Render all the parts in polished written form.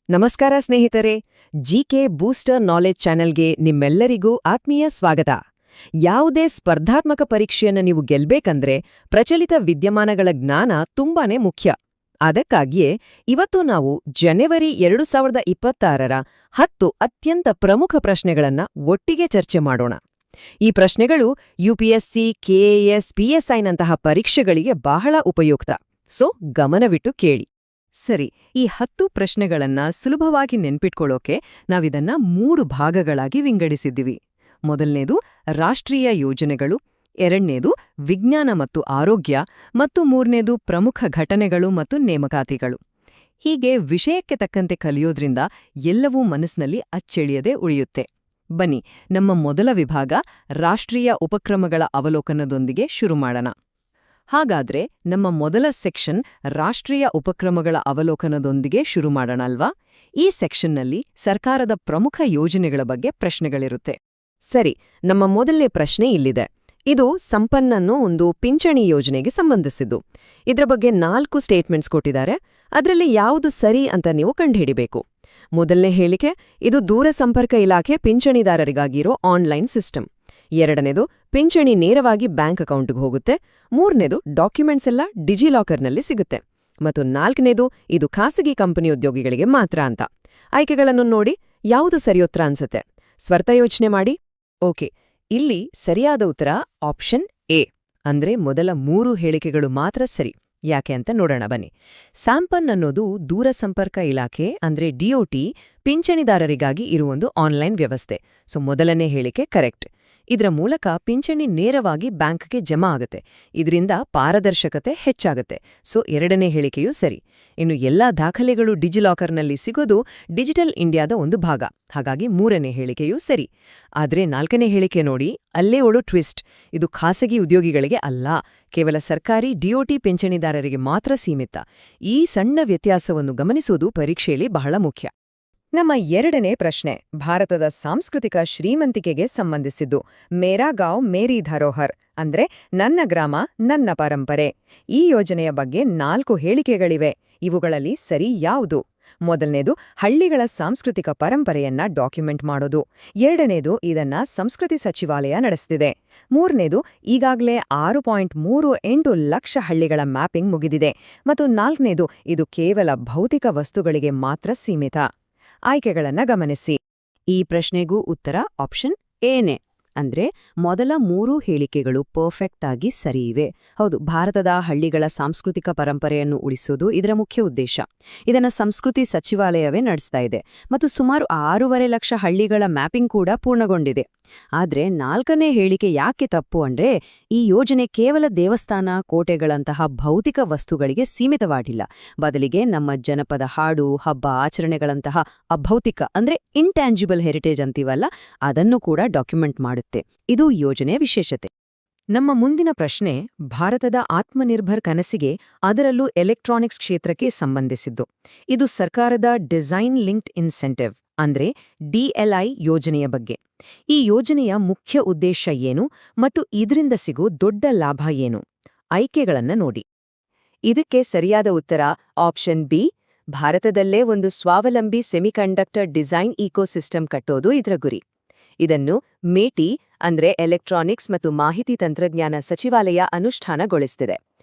ನಮಸ್ಕಾರ ಸ್ನೇಹಿತರೆ, GK booster knowledge ಚಾನೆಲ್ಗೆ ನಿಮ್ಮೆಲ್ಲರಿಗೂ ಆತ್ಮೀಯ ಸ್ವಾಗತ. ಯಾವುದೇ ಸ್ಪರ್ಧಾತ್ಮಕ ಪರೀಕ್ಷೆಯನ್ನು ನೀವು ಗೆಲ್ಬೇಕಂದ್ರೆ ಪ್ರಚಲಿತ ವಿದ್ಯಮಾನಗಳ ಜ್ಞಾನ ತುಂಬಾನೇ ಮುಖ್ಯ. ಅದಕ್ಕಾಗಿಯೇ ಇವತ್ತು ನಾವು ಜನವರಿ 2026ರ 10 ಅತ್ಯಂತ ಪ್ರಮುಖ ಪ್ರಶ್ನೆಗಳನ್ನ ಒಟ್ಟಿಗೆ ಚರ್ಚೆ ಮಾಡೋಣ. ಈ ಪ್ರಶ್ನೆಗಳು ಯುಪಿಎಸ್ಸಿ, ಕೆಎಎಸ್, ಪಿಎಸ್ಐನಂತಹ ಪರೀಕ್ಷೆಗಳಿಗೆ ಬಹಳ ಉಪಯುಕ್ತ. ಸೊ ಗಮನವಿಟ್ಟು ಕೇಳಿ. ಸರಿ, ಈ 10 ಪ್ರಶ್ನೆಗಳನ್ನ ಸುಲಭವಾಗಿ ನೆನ್ಪಿಟ್ಕೊಳ್ಳೋಕೆ ನಾವಿದನ್ನ 3 ಭಾಗಗಳಾಗಿ ವಿಂಗಡಿಸಿದ್ದೀವಿ. ಮೊದಲನೇದು ರಾಷ್ಟ್ರೀಯ ಯೋಜನೆಗಳು, ಎರಡನೇದು ವಿಜ್ಞಾನ ಮತ್ತು ಆರೋಗ್ಯ, ಮತ್ತು ಮೂರನೇದು ಪ್ರಮುಖ ಘಟನೆಗಳು ಮತ್ತು ನೇಮಕಾತಿಗಳು. ಹೀಗೆ ವಿಷಯಕ್ಕೆ ತಕ್ಕಂತೆ ಕಲಿಯೋದ್ರಿಂದ ಎಲ್ಲವೂ ಮನಸ್ಸಿನಲ್ಲಿ ಅಚ್ಚಳಿಯದೆ ಉಳಿಯುತ್ತೆ. ಬನ್ನಿ, ನಮ್ಮ ಮೊದಲ ವಿಭಾಗ ರಾಷ್ಟ್ರೀಯ ಉಪಕ್ರಮಗಳ ಅವಲೋಕನದೊಂದಿಗೆ ಶುರು ಮಾಡೋಣ. ಹಾಗಾದ್ರೆ ನಮ್ಮ ಮೊದಲ ಸೆಕ್ಷನ್ ರಾಷ್ಟ್ರೀಯ ಉಪಕ್ರಮಗಳ ಅವಲೋಕನದೊಂದಿಗೆ ಶುರು ಮಾಡೋಣ ಅಲ್ವಾ? ಈ ಸೆಕ್ಷನ್ನಲ್ಲಿ ಸರ್ಕಾರದ ಪ್ರಮುಖ ಯೋಜನೆಗಳ ಬಗ್ಗೆ ಪ್ರಶ್ನೆಗಳಿರುತ್ತೆ. ಸರಿ, ನಮ್ಮ ಮೊದಲನೇ ಪ್ರಶ್ನೆ ಇಲ್ಲಿದೆ. ಇದು ಸಂಪನ್ ಅನ್ನೋ ಒಂದು ಪಿಂಚಣಿ ಯೋಜನೆಗೆ ಸಂಬಂಧಿಸಿದ್ದು. ಇದ್ರ ಬಗ್ಗೆ 4 ಸ್ಟೇಟ್ಮೆಂಟ್ಸ್ ಕೊಟ್ಟಿದ್ದಾರೆ. ಅದರಲ್ಲಿ ಯಾವುದು ಸರಿ ಅಂತ ನೀವು ಕಂಡುಹಿಡಿಬೇಕು. ಮೊದಲನೇ ಹೇಳಿಕೆ, ಇದು ದೂರಸಂಪರ್ಕ ಇಲಾಖೆ ಪಿಂಚಣಿದಾರರಿಗಾಗಿರೋ ಆನ್ಲೈನ್ ಸಿಸ್ಟಮ್. ಎರಡನೇದು, ಪಿಂಚಣಿ ನೇರವಾಗಿ ಬ್ಯಾಂಕ್ ಅಕೌಂಟ್ಗೆ ಹೋಗುತ್ತೆ. ಮೂರನೇದು, ಡಾಕ್ಯುಮೆಂಟ್ಸ್ ಎಲ್ಲ ಡಿಜಿಲಾಕರ್ನಲ್ಲಿ ಸಿಗುತ್ತೆ. ಮತ್ತು ನಾಲ್ಕನೇದು, ಇದು ಖಾಸಗಿ ಕಂಪನಿ ಉದ್ಯೋಗಿಗಳಿಗೆ ಮಾತ್ರ ಅಂತ. ಆಯ್ಕೆಗಳನ್ನು ನೋಡಿ, ಯಾವುದು ಸರಿಯುತ್ತರ ಅನ್ಸುತ್ತೆ? ಸ್ವರ್ಥ ಯೋಚನೆ ಮಾಡಿ. ಓಕೆ, ಇಲ್ಲಿ ಸರಿಯಾದ ಉತ್ತರ ಆಪ್ಷನ್ ಎ, ಅಂದ್ರೆ ಮೊದಲ 3 ಹೇಳಿಕೆಗಳು ಮಾತ್ರ ಸರಿ. ಯಾಕೆ ಅಂತ ನೋಡೋಣ ಬನ್ನಿ. ಸ್ಯಾಂಪನ್ ಅನ್ನೋದು ದೂರಸಂಪರ್ಕ ಇಲಾಖೆ ಅಂದ್ರೆ ಡಿಒಟಿ ಪಿಂಚಣಿದಾರರಿಗಾಗಿ ಇರುವೊಂದು ಆನ್ಲೈನ್ ವ್ಯವಸ್ಥೆ. ಸೊ ಮೊದಲನೇ ಹೇಳಿಕೆ ಕರೆಕ್ಟ್. ಇದರ ಮೂಲಕ ಪಿಂಚಣಿ ನೇರವಾಗಿ ಬ್ಯಾಂಕ್ಗೆ ಜಮಾ ಆಗುತ್ತೆ. ಇದರಿಂದ ಪಾರದರ್ಶಕತೆ ಹೆಚ್ಚಾಗುತ್ತೆ. ಸೊ ಎರಡನೇ ಹೇಳಿಕೆಯೂ ಸರಿ. ಇನ್ನು ಎಲ್ಲಾ ದಾಖಲೆಗಳು ಡಿಜಿಲಾಕರ್ನಲ್ಲಿ ಸಿಗೋದು ಡಿಜಿಟಲ್ ಇಂಡಿಯಾದ ಒಂದು ಭಾಗ. ಹಾಗಾಗಿ ಮೂರನೇ ಹೇಳಿಕೆಯೂ ಸರಿ. ಆದ್ರೆ 4ನೇ ಹೇಳಿಕೆ ನೋಡಿ, ಅಲ್ಲೇ ಒಳು ಟ್ವಿಸ್ಟ್. ಇದು ಖಾಸಗಿ ಉದ್ಯೋಗಿಗಳಿಗೆ ಅಲ್ಲ, ಕೇವಲ ಸರ್ಕಾರಿ ಡಿಒಟಿ ಪಿಂಚಣಿದಾರರಿಗೆ ಮಾತ್ರ ಸೀಮಿತ. ಈ ಸಣ್ಣ ವ್ಯತ್ಯಾಸವನ್ನು ಗಮನಿಸೋದು ಪರೀಕ್ಷೆಯಲ್ಲಿ ಬಹಳ ಮುಖ್ಯ. ನಮ್ಮ ಎರಡನೇ ಪ್ರಶ್ನೆ ಭಾರತದ ಸಾಂಸ್ಕೃತಿಕ ಶ್ರೀಮಂತಿಕೆಗೆ ಸಂಬಂಧಿಸಿದ್ದು. ಮೇರಾ ಗಾಂವ್ ಮೇರಿ ಧರೋಹರ್ ಅಂದ್ರೆ ನನ್ನ ಗ್ರಾಮ ನನ್ನ ಪರಂಪರೆ. ಈ ಯೋಜನೆಯ ಬಗ್ಗೆ 4 ಹೇಳಿಕೆಗಳಿವೆ. ಇವುಗಳಲ್ಲಿ ಸರಿ ಯಾವುದು? ಮೊದಲನೇದು, ಹಳ್ಳಿಗಳ ಸಾಂಸ್ಕೃತಿಕ ಪರಂಪರೆಯನ್ನ ಡಾಕ್ಯುಮೆಂಟ್ ಮಾಡೋದು. ಎರಡನೇದು, ಇದನ್ನ ಸಂಸ್ಕೃತಿ ಸಚಿವಾಲಯ ನಡೆಸ್ತಿದೆ. ಮೂರನೇದು, ಈಗಾಗಲೇ 6.38 ಲಕ್ಷ ಹಳ್ಳಿಗಳ ಮ್ಯಾಪಿಂಗ್ ಮುಗಿದಿದೆ. ಮತ್ತು ನಾಲ್ಕನೇದು, ಇದು ಕೇವಲ ಭೌತಿಕ ವಸ್ತುಗಳಿಗೆ ಮಾತ್ರ ಸೀಮಿತ. ಆಯ್ಕೆಗಳನ್ನ ಗಮನಿಸಿ. ಈ ಪ್ರಶ್ನೆಗೂ ಉತ್ತರ ಆಪ್ಷನ್ ಎನೇ. ಅಂದ್ರೆ ಮೊದಲ 3 ಹೇಳಿಕೆಗಳು ಪರ್ಫೆಕ್ಟ್ ಆಗಿ ಸರಿಯಿವೆ. ಹೌದು, ಭಾರತದ ಹಳ್ಳಿಗಳ ಸಾಂಸ್ಕೃತಿಕ ಪರಂಪರೆಯನ್ನು ಉಳಿಸೋದು ಇದರ ಮುಖ್ಯ ಉದ್ದೇಶ. ಇದನ್ನ ಸಂಸ್ಕೃತಿ ಸಚಿವಾಲಯವೇ ನಡೆಸ್ತಾ ಇದೆ. ಮತ್ತು ಸುಮಾರು 6.5 ಲಕ್ಷ ಹಳ್ಳಿಗಳ ಮ್ಯಾಪಿಂಗ್ ಕೂಡ ಪೂರ್ಣಗೊಂಡಿದೆ. ಆದ್ರೆ 4ನೇ ಹೇಳಿಕೆ ಯಾಕೆ ತಪ್ಪು ಅಂದ್ರೆ, ಈ ಯೋಜನೆ ಕೇವಲ ದೇವಸ್ಥಾನ, ಕೋಟೆಗಳಂತಹ ಭೌತಿಕ ವಸ್ತುಗಳಿಗೆ ಸೀಮಿತವಾಗಿಲ್ಲ. ಬದಲಿಗೆ ನಮ್ಮ ಜನಪದ ಹಾಡು, ಹಬ್ಬ, ಆಚರಣೆಗಳಂತಹ ಅಭೌತಿಕ ಅಂದ್ರೆ ಇಂಟ್ಯಾಂಜಿಬಲ್ ಹೆರಿಟೇಜ್ ಅಂತೀವಲ್ಲ, ಅದನ್ನು ಕೂಡ ಡಾಕ್ಯುಮೆಂಟ್ ಮಾಡುತ್ತೆ. ಇದು ಯೋಜನೆಯ ವಿಶೇಷತೆ. ನಮ್ಮ ಮುಂದಿನ ಪ್ರಶ್ನೆ ಭಾರತದ ಆತ್ಮನಿರ್ಭರ್ ಕನಸಿಗೆ, ಅದರಲ್ಲೂ ಎಲೆಕ್ಟ್ರಾನಿಕ್ಸ್ ಕ್ಷೇತ್ರಕ್ಕೆ ಸಂಬಂಧಿಸಿದ್ದು. ಇದು ಸರ್ಕಾರದ ಡಿಸೈನ್ ಲಿಂಕ್ಡ್ ಇನ್ಸೆಂಟಿವ್ ಅಂದ್ರೆ ಡಿಎಲ್ಐ ಯೋಜನೆಯ ಬಗ್ಗೆ. ಈ ಯೋಜನೆಯ ಮುಖ್ಯ ಉದ್ದೇಶ ಏನು ಮತ್ತು ಇದರಿಂದ ಸಿಗೋ ದೊಡ್ಡ ಲಾಭ ಏನು? ಆಯ್ಕೆಗಳನ್ನ ನೋಡಿ. ಇದಕ್ಕೆ ಸರಿಯಾದ ಉತ್ತರ ಆಪ್ಷನ್ ಬಿ. ಭಾರತದಲ್ಲೇ ಒಂದು ಸ್ವಾವಲಂಬಿ ಸೆಮಿಕಂಡಕ್ಟರ್ ಡಿಸೈನ್ ಇಕೋಸಿಸ್ಟಮ್ ಕಟ್ಟೋದು ಇದರ ಗುರಿ. ಇದನ್ನು ಮೇಟಿ ಅಂದ್ರೆ ಎಲೆಕ್ಟ್ರಾನಿಕ್ಸ್ ಮತ್ತು ಮಾಹಿತಿ ತಂತ್ರಜ್ಞಾನ ಸಚಿವಾಲಯ ಅನುಷ್ಠಾನಗೊಳಿಸುತ್ತಿದೆ.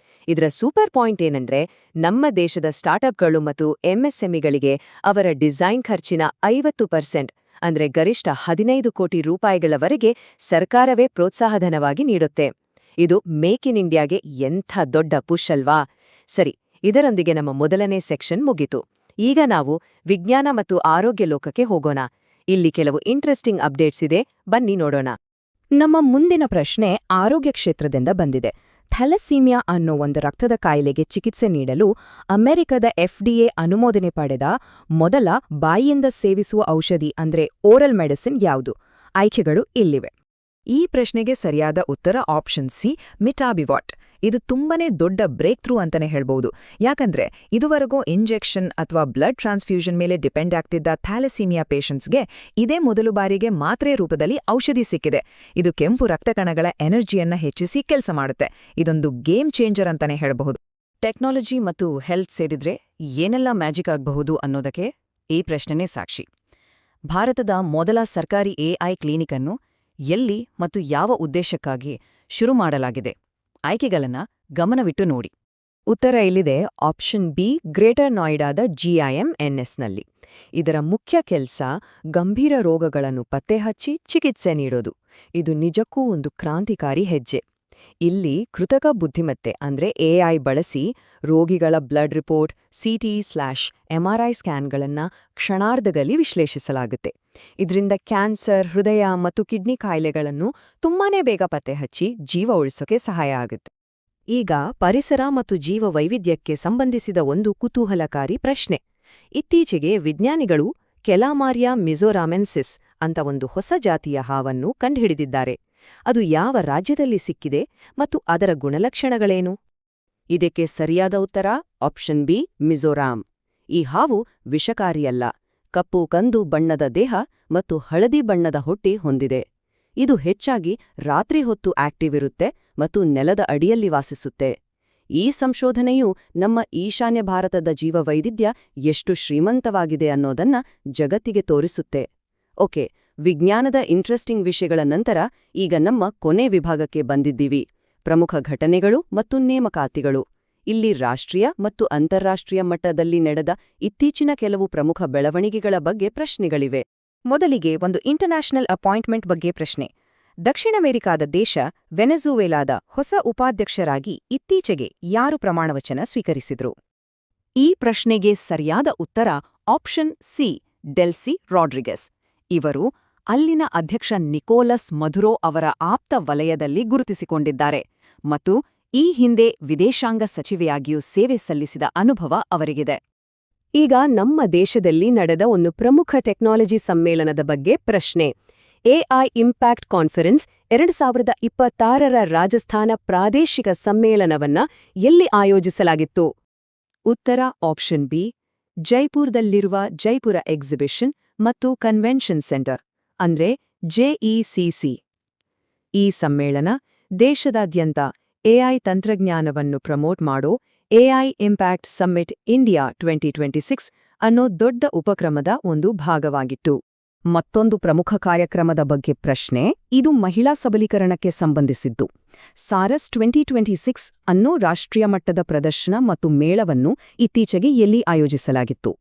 ಇದರ ಸೂಪರ್ ಪಾಯಿಂಟ್ ಏನಂದ್ರೆ, ನಮ್ಮ ದೇಶದ ಸ್ಟಾರ್ಟ್ಅಪ್ಗಳು ಮತ್ತು ಎಂಎಸ್ಎಂಇಗಳಿಗೆ ಅವರ ಡಿಸೈನ್ ಖರ್ಚಿನ 50% ಅಂದ್ರೆ ಗರಿಷ್ಠ 15 ಕೋಟಿ ರೂಪಾಯಿಗಳವರೆಗೆ ಸರ್ಕಾರವೇ ಪ್ರೋತ್ಸಾಹಧನವಾಗಿ ನೀಡುತ್ತೆ. ಇದು ಮೇಕ್ ಇನ್ ಇಂಡಿಯಾಗೆ ಎಂಥ ದೊಡ್ಡ ಪುಷ್ ಅಲ್ವಾ? ಸರಿ, ಇದರೊಂದಿಗೆ ನಮ್ಮ ಮೊದಲನೇ ಸೆಕ್ಷನ್ ಮುಗಿತು. ಈಗ ನಾವು ವಿಜ್ಞಾನ ಮತ್ತು ಆರೋಗ್ಯ ಲೋಕಕ್ಕೆ ಹೋಗೋಣ. ಇಲ್ಲಿ ಕೆಲವು ಇಂಟ್ರೆಸ್ಟಿಂಗ್ ಅಪ್ಡೇಟ್ಸ್ ಇದೆ, ಬನ್ನಿ ನೋಡೋಣ. ನಮ್ಮ ಮುಂದಿನ ಪ್ರಶ್ನೆ ಆರೋಗ್ಯ ಕ್ಷೇತ್ರದಿಂದ ಬಂದಿದೆ. ಥ್ಯಾಲಸೀಮಿಯಾ ಅನ್ನೋ ಒಂದು ರಕ್ತದ ಕಾಯಿಲೆಗೆ ಚಿಕಿತ್ಸೆ ನೀಡಲು ಅಮೆರಿಕದ FDA ಅನುಮೋದನೆ ಪಡೆದ ಮೊದಲ ಬಾಯಿಯಿಂದ ಸೇವಿಸುವ ಔಷಧಿ ಅಂದ್ರೆ ಓರಲ್ ಮೆಡಿಸಿನ್ ಯಾವುದು? ಆಯ್ಕೆಗಳು ಇಲ್ಲಿವೆ. ಈ ಪ್ರಶ್ನೆಗೆ ಸರಿಯಾದ ಉತ್ತರ ಆಪ್ಷನ್ ಸಿ, ಮಿಟಾಬಿವಾಟ್. ಇದು ತುಂಬಾನೇ ದೊಡ್ಡ ಬ್ರೇಕ್ ಥ್ರೂ ಅಂತಾನೆ ಹೇಳ್ಬಹುದು. ಯಾಕಂದ್ರೆ ಇದುವರೆಗೂ ಇಂಜೆಕ್ಷನ್ ಅಥವಾ ಬ್ಲಡ್ ಟ್ರಾನ್ಸ್ಫ್ಯೂಷನ್ ಮೇಲೆ ಡಿಪೆಂಡ್ ಆಗ್ತಿದ್ದ ಥ್ಯಾಲಸೀಮಿಯಾ ಪೇಷಂಟ್ಸ್ಗೆ ಇದೇ ಮೊದಲು ಬಾರಿಗೆ ಮಾತ್ರೆ ರೂಪದಲ್ಲಿ ಔಷಧಿ ಸಿಕ್ಕಿದೆ. ಇದು ಕೆಂಪು ರಕ್ತಕಣಗಳ ಎನರ್ಜಿಯನ್ನ ಹೆಚ್ಚಿಸಿ ಕೆಲಸ ಮಾಡುತ್ತೆ. ಇದೊಂದು ಗೇಮ್ ಚೇಂಜರ್ ಅಂತಾನೆ ಹೇಳಬಹುದು. ಟೆಕ್ನಾಲಜಿ ಮತ್ತು ಹೆಲ್ತ್ ಸೇರಿದ್ರೆ ಏನೆಲ್ಲ ಮ್ಯಾಜಿಕ್ ಆಗಬಹುದು ಅನ್ನೋದಕ್ಕೆ ಈ ಪ್ರಶ್ನೆನೇ ಸಾಕ್ಷಿ. ಭಾರತದ ಮೊದಲ ಸರ್ಕಾರಿ ಎಐ ಕ್ಲಿನಿಕ್ ಅನ್ನು ಎಲ್ಲಿ ಮತ್ತು ಯಾವ ಉದ್ದೇಶಕ್ಕಾಗಿ ಶುರು ಮಾಡಲಾಗಿದೆ? ಆಯ್ಕೆಗಳನ್ನ ಗಮನವಿಟ್ಟು ನೋಡಿ. ಉತ್ತರ ಇಲ್ಲಿದೆ. ಆಪ್ಷನ್ ಬಿ, ಗ್ರೇಟರ್ ನೋಯ್ಡಾದ GIMNSನಲ್ಲಿ. ಇದರ ಮುಖ್ಯ ಕೆಲಸ ಗಂಭೀರ ರೋಗಗಳನ್ನು ಪತ್ತೆಹಚ್ಚಿ ಚಿಕಿತ್ಸೆ ನೀಡೋದು. ಇದು ನಿಜಕ್ಕೂ ಒಂದು ಕ್ರಾಂತಿಕಾರಿ ಹೆಜ್ಜೆ. ಇಲ್ಲಿ ಕೃತಕ ಬುದ್ಧಿಮತ್ತೆ ಅಂದ್ರೆ ಎಐ ಬಳಸಿ ರೋಗಿಗಳ ಬ್ಲಡ್ ರಿಪೋರ್ಟ್, CT/MRI ಸ್ಕ್ಯಾನ್ಗಳನ್ನು ಕ್ಷಣಾರ್ಧದಲ್ಲಿ ವಿಶ್ಲೇಷಿಸಲಾಗುತ್ತೆ. ಇದರಿಂದ ಕ್ಯಾನ್ಸರ್, ಹೃದಯ ಮತ್ತು ಕಿಡ್ನಿ ಕಾಯಿಲೆಗಳನ್ನು ತುಂಬಾನೇ ಬೇಗ ಪತ್ತೆಹಚ್ಚಿ ಜೀವ ಉಳಿಸೋಕೆ ಸಹಾಯ ಆಗುತ್ತೆ. ಈಗ ಪರಿಸರ ಮತ್ತು ಜೀವ ವೈವಿಧ್ಯಕ್ಕೆ ಸಂಬಂಧಿಸಿದ ಒಂದು ಕುತೂಹಲಕಾರಿ ಪ್ರಶ್ನೆ. ಇತ್ತೀಚೆಗೆ ವಿಜ್ಞಾನಿಗಳು ಕೆಲಮಾರಿಯಾ ಮಿಜೋರಾಮೆನ್ಸಿಸ್ ಅಂತ ಒಂದು ಹೊಸ ಜಾತಿಯ ಹಾವನ್ನು ಕಂಡುಹಿಡಿದಿದ್ದಾರೆ. ಅದು ಯಾವ ರಾಜ್ಯದಲ್ಲಿ ಸಿಕ್ಕಿದೆ ಮತ್ತು ಅದರ ಗುಣಲಕ್ಷಣಗಳೇನು? ಇದಕ್ಕೆ ಸರಿಯಾದ ಉತ್ತರ ಆಪ್ಷನ್ ಬಿ, ಮಿಜೋರಾಂ. ಈ ಹಾವು ವಿಷಕಾರಿಯಲ್ಲ. ಕಪ್ಪು ಕಂದು ಬಣ್ಣದ ದೇಹ ಮತ್ತು ಹಳದಿ ಬಣ್ಣದ ಹೊಟ್ಟೆ ಹೊಂದಿದೆ. ಇದು ಹೆಚ್ಚಾಗಿ ರಾತ್ರಿ ಹೊತ್ತು ಆಕ್ಟಿವ್ ಇರುತ್ತೆ ಮತ್ತು ನೆಲದ ಅಡಿಯಲ್ಲಿ ವಾಸಿಸುತ್ತೆ. ಈ ಸಂಶೋಧನೆಯು ನಮ್ಮ ಈಶಾನ್ಯ ಭಾರತದ ಜೀವವೈವಿಧ್ಯ ಎಷ್ಟು ಶ್ರೀಮಂತವಾಗಿದೆ ಅನ್ನೋದನ್ನ ಜಗತ್ತಿಗೆ ತೋರಿಸುತ್ತೆ. ಓಕೆ, ವಿಜ್ಞಾನದ ಇಂಟ್ರೆಸ್ಟಿಂಗ್ ವಿಷಯಗಳ ನಂತರ ಈಗ ನಮ್ಮ ಕೊನೆ ವಿಭಾಗಕ್ಕೆ ಬಂದಿದ್ದೀವಿ. ಪ್ರಮುಖ ಘಟನೆಗಳು ಮತ್ತು ನೇಮಕಾತಿಗಳು. ಇಲ್ಲಿ ರಾಷ್ಟ್ರೀಯ ಮತ್ತು ಅಂತಾರಾಷ್ಟ್ರೀಯ ಮಟ್ಟದಲ್ಲಿ ನಡೆದ ಇತ್ತೀಚಿನ ಕೆಲವು ಪ್ರಮುಖ ಬೆಳವಣಿಗೆಗಳ ಬಗ್ಗೆ ಪ್ರಶ್ನೆಗಳಿವೆ. ಮೊದಲಿಗೆ ಒಂದು ಇಂಟರ್ನ್ಯಾಷನಲ್ ಅಪಾಯಿಂಟ್ಮೆಂಟ್ ಬಗ್ಗೆ ಪ್ರಶ್ನೆ. ದಕ್ಷಿಣ ಅಮೆರಿಕಾದ ದೇಶ ವೆನೆಜುವೆಲಾದ ಹೊಸ ಉಪಾಧ್ಯಕ್ಷರಾಗಿ ಇತ್ತೀಚೆಗೆ ಯಾರು ಪ್ರಮಾಣವಚನ ಸ್ವೀಕರಿಸಿದ್ರು? ಈ ಪ್ರಶ್ನೆಗೆ ಸರಿಯಾದ ಉತ್ತರ ಆಪ್ಷನ್ ಸಿ, ಡೆಲ್ಸಿ ರಾಡ್ರಿಗಸ್. ಇವರು ಅಲ್ಲಿನ ಅಧ್ಯಕ್ಷ ನಿಕೋಲಸ್ ಮಧುರೋ ಅವರ ಆಪ್ತ ವಲಯದಲ್ಲಿ ಗುರುತಿಸಿಕೊಂಡಿದ್ದಾರೆ ಮತ್ತು ಈ ಹಿಂದೆ ವಿದೇಶಾಂಗ ಸಚಿವೆಯಾಗಿಯೂ ಸೇವೆ ಸಲ್ಲಿಸಿದ ಅನುಭವ ಅವರಿಗಿದೆ. ಈಗ ನಮ್ಮ ದೇಶದಲ್ಲಿ ನಡೆದ ಒಂದು ಪ್ರಮುಖ ಟೆಕ್ನಾಲಜಿ ಸಮ್ಮೇಳನದ ಬಗ್ಗೆ ಪ್ರಶ್ನೆ. ಎಐ ಇಂಪ್ಯಾಕ್ಟ್ ಕಾನ್ಫರೆನ್ಸ್ 2026ರ ರಾಜಸ್ಥಾನ ಪ್ರಾದೇಶಿಕ ಸಮ್ಮೇಳನವನ್ನ ಎಲ್ಲಿ ಆಯೋಜಿಸಲಾಗಿತ್ತು? ಉತ್ತರ ಆಪ್ಷನ್ ಬಿ, ಜೈಪುರದಲ್ಲಿರುವ ಜೈಪುರ ಎಕ್ಸಿಬಿಷನ್ ಮತ್ತು ಕನ್ವೆನ್ಷನ್ ಸೆಂಟರ್ ಅಂದ್ರೆ JECC. ಈ ಸಮ್ಮೇಳನ ದೇಶದಾದ್ಯಂತ ಎಐ ತಂತ್ರಜ್ಞಾನವನ್ನು ಪ್ರಮೋಟ್ ಮಾಡೋ ಎಐ ಇಂಪ್ಯಾಕ್ಟ್ ಸಮ್ಮಿಟ್ ಇಂಡಿಯಾ 2026 ಅನ್ನೋ ದೊಡ್ಡ ಉಪಕ್ರಮದ ಒಂದು ಭಾಗವಾಗಿತ್ತು. ಮತ್ತೊಂದು ಪ್ರಮುಖ ಕಾರ್ಯಕ್ರಮದ ಬಗ್ಗೆ ಪ್ರಶ್ನೆ. ಇದು ಮಹಿಳಾ ಸಬಲೀಕರಣಕ್ಕೆ ಸಂಬಂಧಿಸಿದ್ದು. ಸಾರಸ್ 2026 ಅನ್ನೋ ರಾಷ್ಟ್ರೀಯ ಮಟ್ಟದ ಪ್ರದರ್ಶನ ಮತ್ತು ಮೇಳವನ್ನು ಇತ್ತೀಚೆಗೆ ಎಲ್ಲಿ ಆಯೋಜಿಸಲಾಗಿತ್ತು?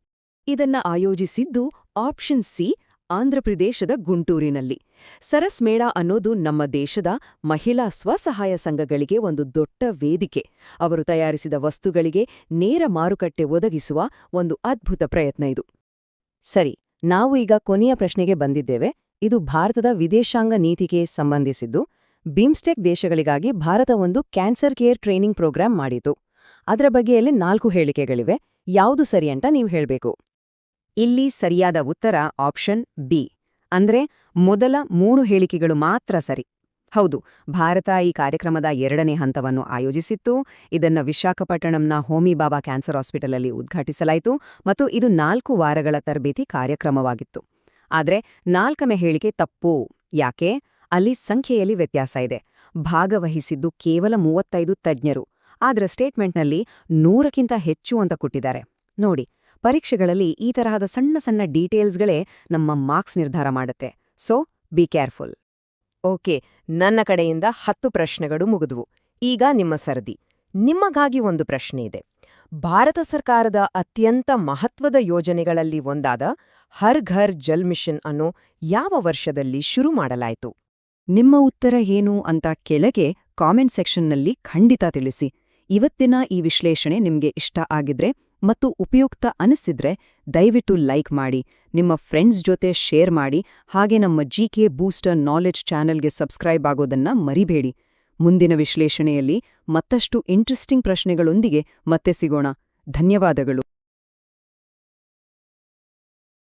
ಇದನ್ನ ಆಯೋಜಿಸಿದ್ದು ಆಪ್ಷನ್ ಸಿ, ಆಂಧ್ರಪ್ರದೇಶದ ಗುಂಟೂರಿನಲ್ಲಿ. ಸರಸ್ ಮೇಳ ಅನ್ನೋದು ನಮ್ಮ ದೇಶದ ಮಹಿಳಾ ಸ್ವಸಹಾಯ ಸಂಘಗಳಿಗೆ ಒಂದು ದೊಡ್ಡ ವೇದಿಕೆ. ಅವರು ತಯಾರಿಸಿದ ವಸ್ತುಗಳಿಗೆ ನೇರ ಮಾರುಕಟ್ಟೆ ಒದಗಿಸುವ ಒಂದು ಅದ್ಭುತ ಪ್ರಯತ್ನ ಇದು. ಸರಿ, ನಾವು ಈಗ ಕೊನೆಯ ಪ್ರಶ್ನೆಗೆ ಬಂದಿದ್ದೇವೆ. ಇದು ಭಾರತದ ವಿದೇಶಾಂಗ ನೀತಿಗೆ ಸಂಬಂಧಿಸಿದ್ದು. ಬಿಮ್ಸ್ಟೆಕ್ ದೇಶಗಳಿಗಾಗಿ ಭಾರತ ಒಂದು ಕ್ಯಾನ್ಸರ್ ಕೇರ್ ಟ್ರೈನಿಂಗ್ ಪ್ರೋಗ್ರಾಂ ಮಾಡಿತು. ಅದರ ಬಗ್ಗೆಯಲ್ಲಿ 4 ಹೇಳಿಕೆಗಳಿವೆ. ಯಾವುದು ಸರಿ ಅಂತ ನೀವು ಹೇಳಬೇಕು. ಇಲ್ಲಿ ಸರಿಯಾದ ಉತ್ತರ ಆಪ್ಷನ್ ಬಿ, ಅಂದ್ರೆ ಮೊದಲ 3 ಹೇಳಿಕೆಗಳು ಮಾತ್ರ ಸರಿ. ಹೌದು, ಭಾರತ ಈ ಕಾರ್ಯಕ್ರಮದ 2ನೇ ಹಂತವನ್ನು ಆಯೋಜಿಸಿತ್ತು. ಇದನ್ನ ವಿಶಾಖಪಟ್ಟಣಂನ ಹೋಮಿ ಬಾಬಾ ಕ್ಯಾನ್ಸರ್ ಹಾಸ್ಪಿಟಲಲ್ಲಿ ಉದ್ಘಾಟಿಸಲಾಯಿತು ಮತ್ತು ಇದು 4 ವಾರಗಳ ತರಬೇತಿ ಕಾರ್ಯಕ್ರಮವಾಗಿತ್ತು. ಆದ್ರೆ 4ನೇ ಹೇಳಿಕೆ ತಪ್ಪು. ಯಾಕೆ? ಅಲ್ಲಿ ಸಂಖ್ಯೆಯಲ್ಲಿ ವ್ಯತ್ಯಾಸ ಇದೆ. ಭಾಗವಹಿಸಿದ್ದು ಕೇವಲ 35 ತಜ್ಞರು. ಆದ್ರೆ ಸ್ಟೇಟ್ಮೆಂಟ್ನಲ್ಲಿ 100ಕ್ಕಿಂತ ಹೆಚ್ಚು ಅಂತ ಕೊಟ್ಟಿದ್ದಾರೆ. ನೋಡಿ, ಪರೀಕ್ಷೆಗಳಲ್ಲಿ ಈ ತರಹದ ಸಣ್ಣ ಸಣ್ಣ ಡೀಟೇಲ್ಸ್ಗಳೇ ನಮ್ಮ ಮಾರ್ಕ್ಸ್ ನಿರ್ಧಾರ ಮಾಡುತ್ತೆ. So be careful. ಓಕೆ, ನನ್ನ ಕಡೆಯಿಂದ 10 ಪ್ರಶ್ನೆಗಳು ಮುಗಿದ್ವು. ಈಗ ನಿಮ್ಮ ಸರದಿ. ನಿಮಗಾಗಿ ಒಂದು ಪ್ರಶ್ನೆ ಇದೆ. ಭಾರತ ಸರ್ಕಾರದ ಅತ್ಯಂತ ಮಹತ್ವದ ಯೋಜನೆಗಳಲ್ಲಿ ಒಂದಾದ ಹರ್ ಘರ್ ಜಲ್ ಮಿಷನ್ ಅನ್ನು ಯಾವ ವರ್ಷದಲ್ಲಿ ಶುರು ಮಾಡಲಾಯಿತು? ನಿಮ್ಮ ಉತ್ತರ ಏನು ಅಂತ ಕೆಳಗೆ ಕಾಮೆಂಟ್ ಸೆಕ್ಷನ್ನಲ್ಲಿ ಖಂಡಿತ ತಿಳಿಸಿ. ಇವತ್ತಿನ ಈ ವಿಶ್ಲೇಷಣೆ ನಿಮ್ಗೆ ಇಷ್ಟ ಆಗಿದ್ರೆ ಮತ್ತು ಉಪಯುಕ್ತ ಅನಿಸಿದ್ರೆ ದಯವಿಟ್ಟು ಲೈಕ್ ಮಾಡಿ, ನಿಮ್ಮ ಫ್ರೆಂಡ್ಸ್ ಜೊತೆ ಶೇರ್ ಮಾಡಿ, ಹಾಗೆ ನಮ್ಮ GK ಬೂಸ್ಟರ್ ನಾಲೆಡ್ಜ್ ಚಾನೆಲ್ಗೆ ಸಬ್ಸ್ಕ್ರೈಬ್ ಆಗೋದನ್ನ ಮರಿಬೇಡಿ. ಮುಂದಿನ ವಿಶ್ಲೇಷಣೆಯಲ್ಲಿ ಮತ್ತಷ್ಟು ಇಂಟ್ರೆಸ್ಟಿಂಗ್ ಪ್ರಶ್ನೆಗಳೊಂದಿಗೆ ಮತ್ತೆ ಸಿಗೋಣ. ಧನ್ಯವಾದಗಳು.